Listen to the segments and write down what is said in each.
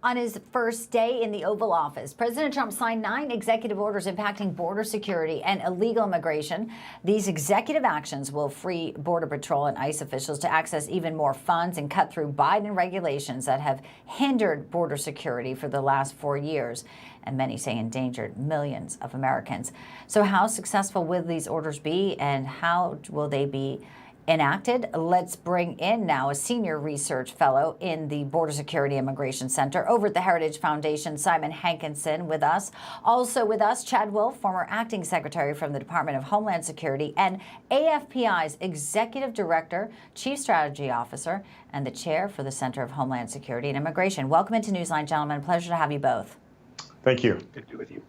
On his first day in the Oval Office, President Trump signed 9 executive orders impacting border security and illegal immigration. These executive actions will free Border Patrol and ICE officials to access even more funds and cut through Biden regulations that have hindered border security for the last 4 years, and many say endangered millions of Americans. So how successful will these orders be, and how will they be enacted? Let's bring in now a senior research fellow in the Border Security Immigration Center over at the Heritage Foundation, Simon Hankinson, with us. Also with us, Chad Wolf, former acting secretary from the Department of Homeland Security and AFPI's executive director, chief strategy officer, and the chair for the Center of Homeland Security and Immigration. Welcome into Newsline, gentlemen. Pleasure to have you both. Thank you. Good to be with you.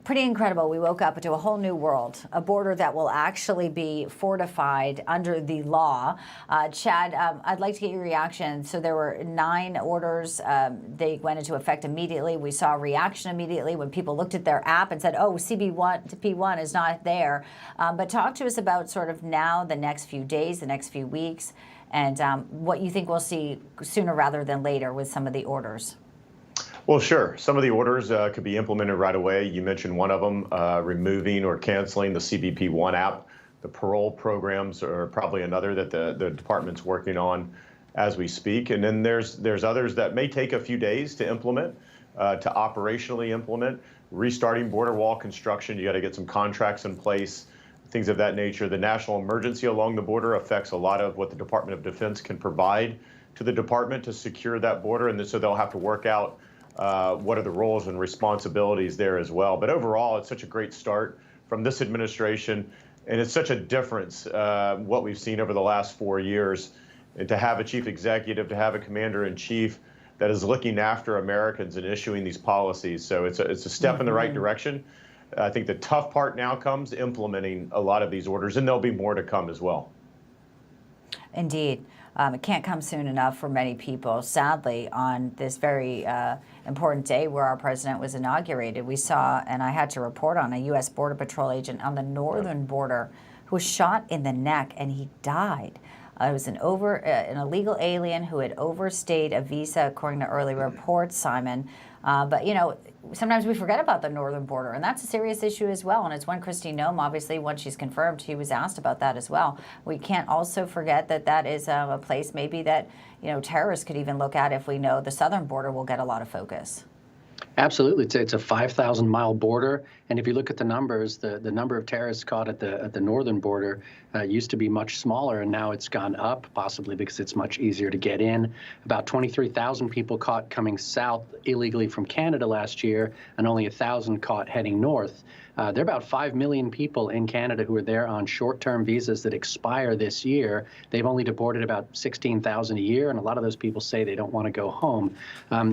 Pretty incredible. We woke up to a whole new world, a border that will actually be fortified under the law. Chad, I'd like to get your reaction. So there were 9 orders. They went into effect immediately. We saw a reaction immediately when people looked at their app and said, oh, CB1 to P1 is not there. But talk to us about sort of now, the next few days, the next few weeks, and what you think we'll see sooner rather than later with some of the orders. Well, sure. Some of the orders could be implemented right away. You mentioned one of them, removing or canceling the CBP1 app. The parole programs are probably another that the department's working on as we speak. And then there's others that may take a few days to implement, to operationally implement. Restarting border wall construction, you got to get some contracts in place, things of that nature. The national emergency along the border affects a lot of what the Department of Defense can provide to the department to secure that border. And so they'll have to work out what are the roles and responsibilities there as well. But overall, it's such a great start from this administration, and it's such a difference what we've seen over the last 4 years. And to have a chief executive, to have a commander-in-chief that is looking after Americans and issuing these policies. So it's a step in the right direction. I think the tough part now comes implementing a lot of these orders, and there'll be more to come as well. Indeed. It can't come soon enough for many people. Sadly, on this very important day where our president was inaugurated, we saw, and I had to report on, a U.S. Border Patrol agent on the northern border who was shot in the neck, and he died. It was an illegal alien who had overstayed a visa, according to early reports, Simon. But, you know, sometimes we forget about the northern border, and that's a serious issue as well. And it's one Christine Noem, obviously, once she's confirmed, she was asked about that as well. We can't also forget that that is a place maybe that, you know, terrorists could even look at if we know the southern border will get a lot of focus. Absolutely. It's a 5,000-mile border. And if you look at the numbers, the number of terrorists caught at the northern border used to be much smaller, and now it's gone up, possibly because it's much easier to get in. About 23,000 people caught coming south illegally from Canada last year, and only 1,000 caught heading north. There are about 5 million people in Canada who are there on short-term visas that expire this year. They've only deported about 16,000 a year, and a lot of those people say they don't want to go home.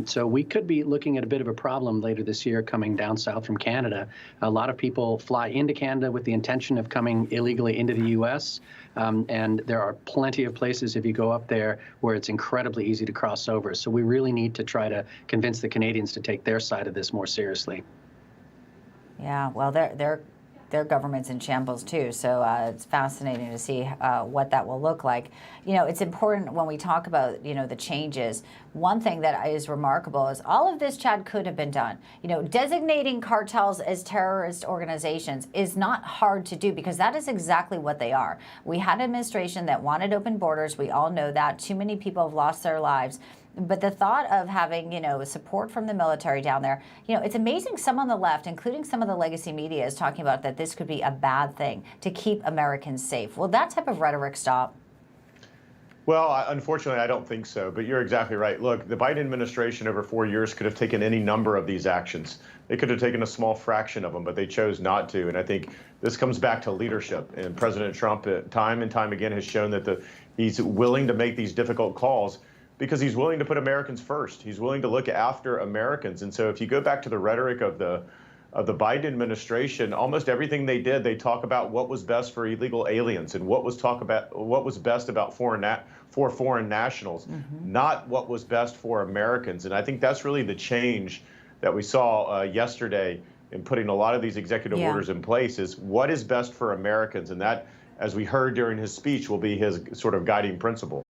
So we could be looking at a bit of a problem later this year coming down south from Canada. A lot of people fly into Canada with the intention of coming illegally into the U.S., and there are plenty of places, if you go up there, where it's incredibly easy to cross over. So we really need to try to convince the Canadians to take their side of this more seriously. Yeah, well, their government's in shambles too, so it's fascinating to see what that will look like. You know, it's important when we talk about, you know, the changes. One thing that is remarkable is all of this, Chad, could have been done. You know, designating cartels as terrorist organizations is not hard to do, because that is exactly what they are. We had an administration that wanted open borders. We all know that. Too many people have lost their lives. But the thought of having, you know, support from the military down there, you know, it's amazing some on the left, including some of the legacy media, is talking about that this could be a bad thing to keep Americans safe. Will that type of rhetoric stop? Well, unfortunately, I don't think so. But you're exactly right. Look, the Biden administration over 4 years could have taken any number of these actions. They could have taken a small fraction of them, but they chose not to. And I think this comes back to leadership. And President Trump, time and time again, has shown that he's willing to make these difficult calls, because he's willing to put Americans first. He's willing to look after Americans. And so if you go back to the rhetoric of the Biden administration, almost everything they did, they talk about what was best for illegal aliens and what was best about foreign nationals, not what was best for Americans. And I think that's really the change that we saw yesterday in putting a lot of these executive orders in place, is what is best for Americans. And that, as we heard during his speech, will be his sort of guiding principle.